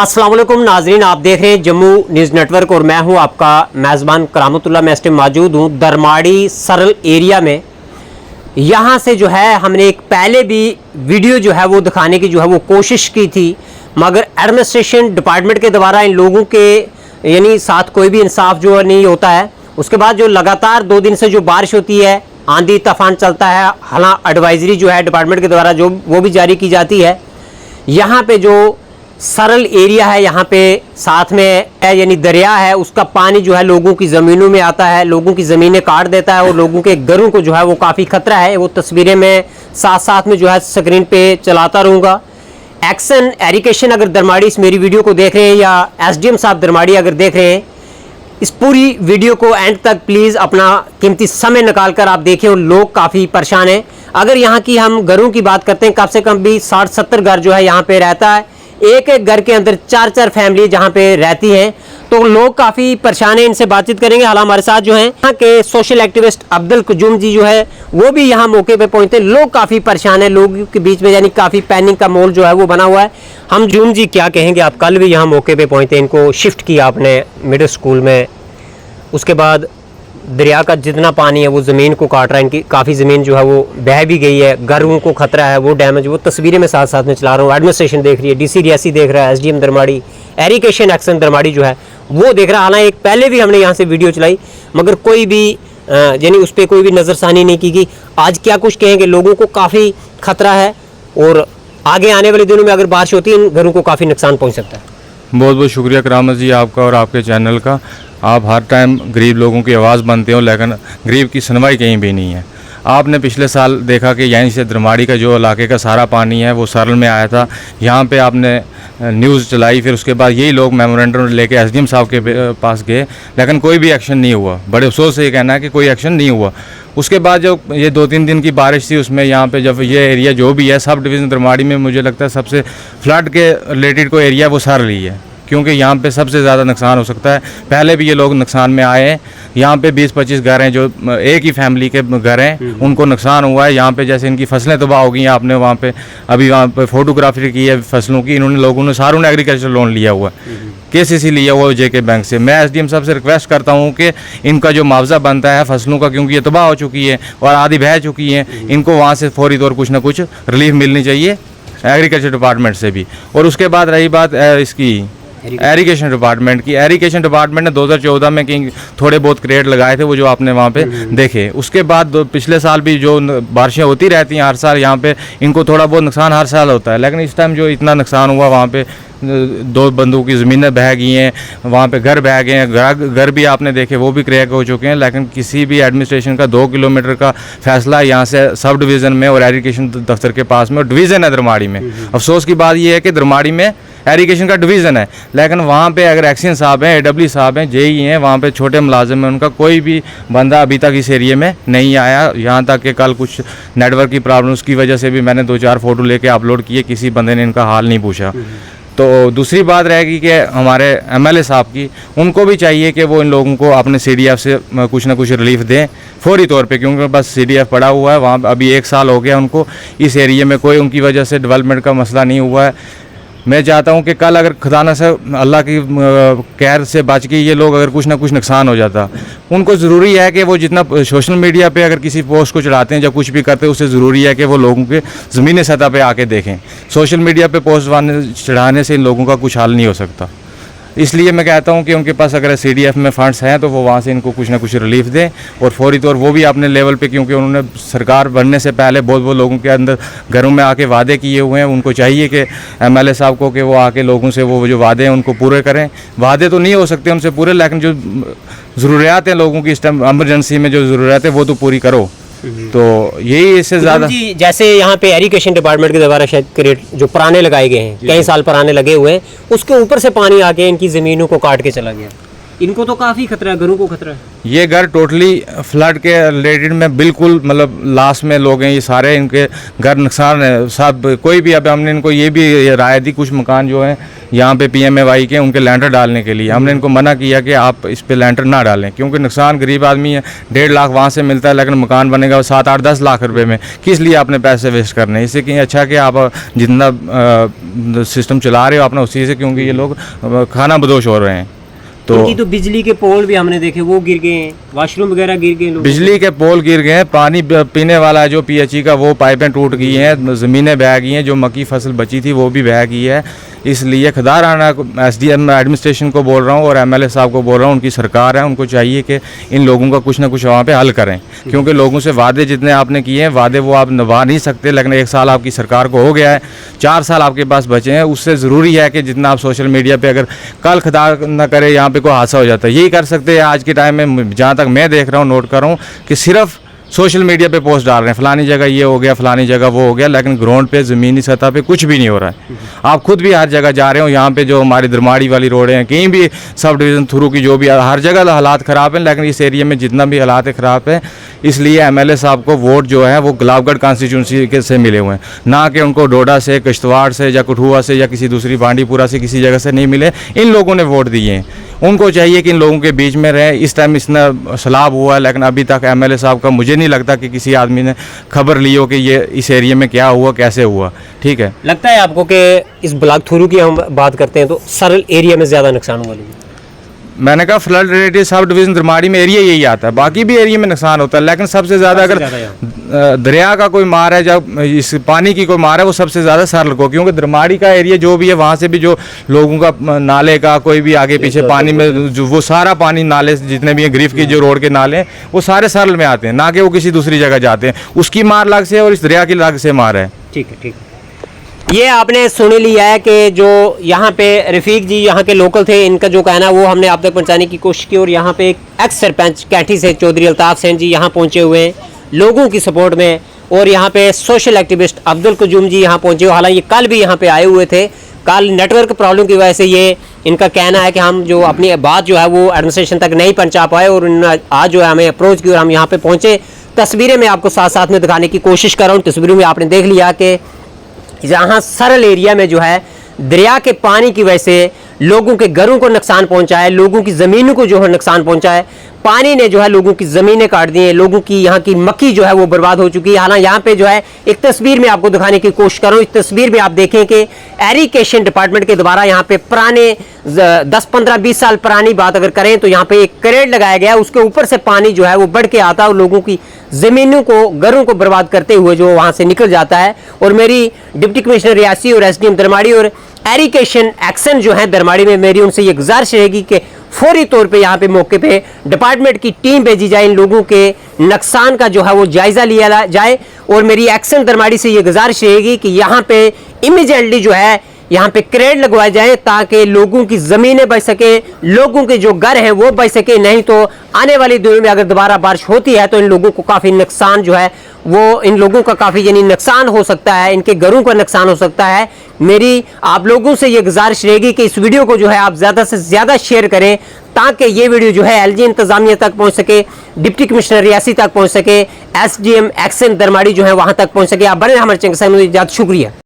अस्सलाम वालेकुम नाजरीन, आप देख रहे हैं जम्मू न्यूज़ नेटवर्क और मैं हूं आपका मेज़बान करामतुल्लाह। मैं इस टाइम मौजूद हूं दरमाड़ी सरल एरिया में। यहां से जो है हमने एक पहले भी वीडियो जो है वो दिखाने की जो है वो कोशिश की थी, मगर एडमिनिस्ट्रेशन डिपार्टमेंट के द्वारा इन लोगों के यानी साथ कोई भी इंसाफ जो है नहीं होता है। उसके बाद जो लगातार 2 दिन से जो बारिश होती है, आंधी तूफान चलता है, हालांकि एडवाइजरी जो है डिपार्टमेंट के द्वारा जो वो भी जारी की जाती है। यहाँ पे जो सरल एरिया है, यहाँ पे साथ में है यानी दरिया है, उसका पानी जो है लोगों की ज़मीनों में आता है, लोगों की ज़मीनें काट देता है और लोगों के घरों को जो है वो काफ़ी ख़तरा है। वो तस्वीरें मैं साथ साथ में जो है स्क्रीन पे चलाता रहूँगा। एक्शन एरिकेशन अगर दरमाड़ी इस मेरी वीडियो को देख रहे हैं या SDM साहब दरमाड़ी अगर देख रहे हैं, इस पूरी वीडियो को एंड तक प्लीज़ अपना कीमती समय निकाल कर आप देखें। और लोग काफ़ी परेशान हैं। अगर यहाँ की हम घरों की बात करते हैं, कम से कम भी 60-70 घर जो है यहाँ पे रहता है। एक एक घर के अंदर 4-4 फैमिली जहाँ पे रहती हैं, तो लोग काफ़ी परेशान हैं। इनसे बातचीत करेंगे। हालांकि हमारे साथ जो हैं यहाँ के सोशल एक्टिविस्ट अब्दुल कुजूम जी जो है वो भी यहाँ मौके पे पहुँचते। लोग काफ़ी परेशान हैं, लोगों के बीच में यानी काफ़ी पैनिक का माहौल जो है वो बना हुआ है। हम जूम जी क्या कहेंगे, आप कल भी यहाँ मौके पर पहुँचते, इनको शिफ्ट किया आपने मिडिल स्कूल में, उसके बाद दरिया का जितना पानी है वो ज़मीन को काट रहा है, इनकी काफ़ी ज़मीन जो है वो बह भी गई है, घरों को खतरा है, वो डैमेज, वो तस्वीरें मैं साथ साथ में चला रहा हूँ। एडमिनिस्ट्रेशन देख रही है, DC रियासी देख रहा है, SDM Darmari, irrigation action Darmari जो है वो देख रहा है। हालांकि एक पहले भी हमने यहाँ से वीडियो चलाई, मगर कोई भी यानी उस पर कोई भी नज़रसानी नहीं की गई। आज क्या कुछ कहेंगे, लोगों को काफ़ी खतरा है और आगे आने वाले दिनों में अगर बारिश होती है इन घरों को काफ़ी नुकसान पहुँच सकता है। बहुत बहुत शुक्रिया करामत जी आपका और आपके चैनल का। आप हर टाइम गरीब लोगों की आवाज़ बनते हो, लेकिन गरीब की सुनवाई कहीं भी नहीं है। आपने पिछले साल देखा कि यहीं से दरमाड़ी का जो इलाके का सारा पानी है वो सरल में आया था। यहाँ पे आपने न्यूज़ चलाई, फिर उसके बाद यही लोग मेमोरेंडम लेके SDM साहब के पास गए, लेकिन कोई भी एक्शन नहीं हुआ। बड़े अफसोस से ये कहना है कि कोई एक्शन नहीं हुआ। उसके बाद जो ये 2-3 दिन की बारिश थी, उसमें यहाँ पे जब ये एरिया जो भी है सब डिवीज़न दरमाड़ी में, मुझे लगता है सबसे फ्लड के रिलेटेड कोई एरिया वो सरल ही है, क्योंकि यहाँ पे सबसे ज़्यादा नुकसान हो सकता है। पहले भी ये लोग नुकसान में आए हैं। यहाँ पे 20-25 घर हैं जो एक ही फैमिली के घर हैं, उनको नुकसान हुआ है। यहाँ पे जैसे इनकी फसलें तबाह हो गई हैं। आपने वहाँ पे अभी वहाँ पे फोटोग्राफी की है फसलों की। इन्होंने लोगों ने सारों ने एग्रीकल्चर लोन लिया हुआ है, KCC लिया हुआ है JK बैंक से। मैं SDM साहब से रिक्वेस्ट करता हूँ कि इनका जो मुआवजा बनता है फसलों का, क्योंकि ये तबाह हो चुकी है और आधी बह चुकी हैं, इनको वहाँ से फौरी तौर कुछ ना कुछ रिलीफ मिलनी चाहिए एग्रीकल्चर डिपार्टमेंट से भी। और उसके बाद रही बात इसकी एरिगेशन डिपार्टमेंट की। एरिगेशन डिपार्टमेंट ने 2014 में थोड़े बहुत क्रेट लगाए थे, वो जो आपने वहाँ पे देखे। उसके बाद पिछले साल भी जो बारिशें होती रहती हैं हर साल, यहाँ पे इनको थोड़ा बहुत नुकसान हर साल होता है, लेकिन इस टाइम जो इतना नुकसान हुआ, वहाँ पे 2 बंदों की ज़मीनें बह गई हैं, वहाँ पे घर बह गए हैं, घर भी आपने देखे वो भी क्रैक हो चुके हैं। लेकिन किसी भी एडमिनिस्ट्रेशन का 2 किलोमीटर का फैसला यहाँ से सब डिवीज़न में और एरिगेशन दफ्तर के पास में, और डिवीज़न है दरमाड़ी में। अफसोस की बात यह है कि दरमाड़ी में एरिगेशन का डिवीज़न है, लेकिन वहाँ पे अगर एक्शन साहब हैं, AW साहब हैं, JE हैं, वहाँ पे छोटे मुलाजिम हैं, उनका कोई भी बंदा अभी तक इस एरिए में नहीं आया। यहाँ तक कि कल कुछ नेटवर्क की प्रॉब्लम्स की वजह से भी मैंने 2-4 फ़ोटो लेके अपलोड किए, किसी बंदे ने इनका हाल नहीं पूछा। तो दूसरी बात रहेगी कि हमारे MLA साहब की, उनको भी चाहिए कि वो इन लोगों को अपने CDF से कुछ ना कुछ रिलीफ दें फौरी तौर पे, क्योंकि बस CDF पड़ा हुआ है वहाँ। अभी 1 साल हो गया उनको, इस एरिए में कोई उनकी वजह से डेवलपमेंट का मसला नहीं हुआ है। मैं चाहता हूं कि कल अगर खुदा न से अल्लाह की कहर से बच के ये लोग अगर कुछ ना कुछ नुकसान हो जाता, उनको ज़रूरी है कि वो जितना सोशल मीडिया पे अगर किसी पोस्ट को चढ़ाते हैं या कुछ भी करते हैं, उससे ज़रूरी है कि वो लोगों के ज़मीनी सतह पे आके देखें। सोशल मीडिया पे पोस्ट चढ़ाने से इन लोगों का कुछ हल नहीं हो सकता। इसलिए मैं कहता हूं कि उनके पास अगर CDF में फ़ंड्स हैं तो वो वहाँ से इनको कुछ ना कुछ रिलीफ दें और फौरी तौर वो भी अपने लेवल पे, क्योंकि उन्होंने सरकार बनने से पहले बहुत लोगों के अंदर घरों में आके वादे किए हुए हैं। उनको चाहिए कि MLA साहब को कि वो आके लोगों से वो जो वादे हैं उनको पूरे करें। वादे तो नहीं हो सकते उनसे पूरे, लेकिन जो ज़रूरियात हैं लोगों की इस टाइम एमरजेंसी में जो ज़रूरत है वो तो पूरी करो। तो यही इससे ज़्यादा जैसे यहाँ पे एरिगेशन डिपार्टमेंट के द्वारा शायद क्रेट जो पुराने लगाए गए हैं, कई साल पुराने लगे हुए हैं, उसके ऊपर से पानी आके इनकी ज़मीनों को काट के चला गया। इनको तो काफ़ी खतरा है, घरों को खतरा है। ये घर टोटली फ्लड के रिलेटेड में बिल्कुल मतलब लास्ट में लोग हैं, ये सारे इनके घर नुकसान है सब। कोई भी अब हमने इनको ये भी राय दी, कुछ मकान जो हैं यहाँ पे PMAY के उनके लैंटर डालने के लिए हमने इनको मना किया कि आप इस पे लैंटर ना डालें, क्योंकि नुकसान गरीब आदमी है, 1.5 लाख वहाँ से मिलता है, लेकिन मकान बनेगा 7, 8, 10 लाख रुपए में, किस लिए आपने पैसे वेस्ट करने हैं। इससे कि अच्छा कि आप जितना सिस्टम चला रहे हो अपना उसी से, क्योंकि ये लोग खाना बदोश हो रहे हैं। इनकी तो बिजली के पोल भी हमने देखे वो गिर गए हैं, वॉशरूम वगैरह गिर गए, बिजली के पोल गिर गए हैं, पानी पीने वाला जो PHE का वो पाइपें टूट गई हैं, ज़मीनें बह गई हैं, जो मक्की फसल बची थी वो भी बह गई है। इसलिए खदाराना SDM एडमिनिस्ट्रेशन को बोल रहा हूँ और MLA साहब को बोल रहा हूँ, उनकी सरकार है, उनको चाहिए कि इन लोगों का कुछ ना कुछ वहाँ पे हल करें, क्योंकि लोगों से वादे जितने आपने किए हैं वादे वो आप निभा नहीं सकते। लेकिन 1 साल आपकी सरकार को हो गया है, 4 साल आपके पास बचे हैं, उससे ज़रूरी है कि जितना आप सोशल मीडिया पे अगर कल खुदा ना करे यहाँ पे कोई हादसा हो जाता है, यही कर सकते हैं आज के टाइम में। जहाँ तक मैं देख रहा हूँ, नोट कर रहा हूँ कि सिर्फ सोशल मीडिया पे पोस्ट डाल रहे हैं, फलानी जगह ये हो गया, फलानी जगह वो हो गया, लेकिन ग्राउंड पे ज़मीनी सतह पे कुछ भी नहीं हो रहा है। आप खुद भी हर जगह जा रहे हो, यहाँ पे जो हमारी दरमाड़ी वाली रोडें हैं, कहीं भी सब डिवीज़न थ्रू की जो भी, हर जगह हालात ख़राब हैं, लेकिन इस एरिया में जितना भी हालात ख़राब है, इसलिए MLA साहब को वोट जो है वो गुलाबगढ़ कॉन्स्टिट्यूंसी के से मिले हुए हैं, ना कि उनको डोडा से, किश्तवाड़ से या कठुआ से या किसी दूसरी बांडीपुरा से किसी जगह से नहीं मिले। इन लोगों ने वोट दिए हैं, उनको चाहिए कि इन लोगों के बीच में रहे। इस टाइम इतना सैलाब हुआ, लेकिन अभी तक MLA साहब का मुझे नहीं लगता कि किसी आदमी ने खबर ली हो कि ये इस एरिया में क्या हुआ, कैसे हुआ। ठीक है, लगता है आपको कि इस ब्लॉक थ्रू की हम बात करते हैं तो सरल एरिया में ज़्यादा नुकसान हुआ? मैंने कहा flood related sub division Darmari में एरिया यही आता है, बाकी भी एरिया में नुकसान होता है, लेकिन सबसे ज़्यादा अगर दरिया का कोई मार है, जब इस पानी की कोई मार है, वो सबसे ज़्यादा सरल को, क्योंकि दरमाड़ी का एरिया जो भी है वहाँ से भी जो लोगों का नाले का कोई भी आगे पीछे पानी में जो वो सारा पानी नाले जितने भी हैं ग्रीफ की जो रोड के नाले हैं वो सारे सरल में आते हैं, ना कि वो किसी दूसरी जगह जाते हैं। उसकी मार अलग से और इस दरिया की अलग से मार है। ठीक है, ठीक है। ये आपने सुन लिया है कि जो यहाँ पे रफ़ीक जी यहाँ के लोकल थे, इनका जो कहना वो हमने आप तक पहुँचाने की कोशिश की। और यहाँ पे एक एक्स सरपंच कैंठी से चौधरी अल्ताफ़ सेन जी यहाँ पहुँचे हुए हैं लोगों की सपोर्ट में, और यहाँ पे सोशल एक्टिविस्ट अब्दुल कजूम जी यहाँ पहुँचे हुए, हालांकि कल भी यहाँ पे आए हुए थे। कल नेटवर्क प्रॉब्लम की वजह से ये इनका कहना है कि हम जो अपनी बात जो है वो एडमिनिस्ट्रेशन तक नहीं पहुँचा पाए, और आज जो है हमें अप्रोच की और हम यहाँ पे पहुँचे। तस्वीरें मैं आपको साथ साथ में दिखाने की कोशिश कर रहा हूँ। तस्वीरों में आपने देख लिया कि जहाँ सरल एरिया में जो है दरिया के पानी की वजह से लोगों के घरों को नुकसान पहुंचा है, लोगों की ज़मीनों को जो है नुकसान पहुंचा है। पानी ने जो है लोगों की ज़मीनें काट दी हैं, लोगों की यहाँ की मक्की जो है वो बर्बाद हो चुकी है। हालांकि यहाँ पे जो है एक तस्वीर में आपको दिखाने की कोशिश कर रहा हूँ। इस तस्वीर में आप देखें कि एरीकेशन डिपार्टमेंट के द्वारा यहाँ पे पुराने 10, 15, 20 साल पुरानी बात अगर करें तो यहाँ पे एक क्रेट लगाया गया, उसके ऊपर से पानी जो है वो बढ़ के आता है और लोगों की ज़मीनों को, घरों को बर्बाद करते हुए जो वहाँ से निकल जाता है। और मेरी डिप्टी कमिश्नर रियासी और SDM दरमाड़ी और एरीकेशन एक्शन जो है दरमाड़ी में, मेरी उनसे ये गुजारिश रहेगी कि फौरी तौर पे यहाँ पे मौके पे डिपार्टमेंट की टीम भेजी जाए, इन लोगों के नुकसान का जो है वो जायज़ा लिया जाए। और मेरी एक्शन दरमाड़ी से ये गुजारिश रहेगी कि यहाँ पे इमीडिएटली जो है यहाँ पे क्रेट लगवाए जाए ताकि लोगों की ज़मीनें बच सके, लोगों के जो घर हैं वो बच सके। नहीं तो आने वाली दिनों में अगर दोबारा बारिश होती है तो इन लोगों को काफ़ी नुकसान जो है वो, इन लोगों का काफ़ी यानी नुकसान हो सकता है, इनके घरों का नुकसान हो सकता है। मेरी आप लोगों से ये गुजारिश रहेगी कि इस वीडियो को जो है आप ज़्यादा से ज़्यादा शेयर करें ताकि ये वीडियो जो है LG इंतज़ामिया तक पहुँच सके, डिप्टी कमिश्नर रियासी तक पहुँच सके, SDM एक्शन दरमाड़ी जो है वहाँ तक पहुँच सके। आप बने हमारे चैनल से, शुक्रिया।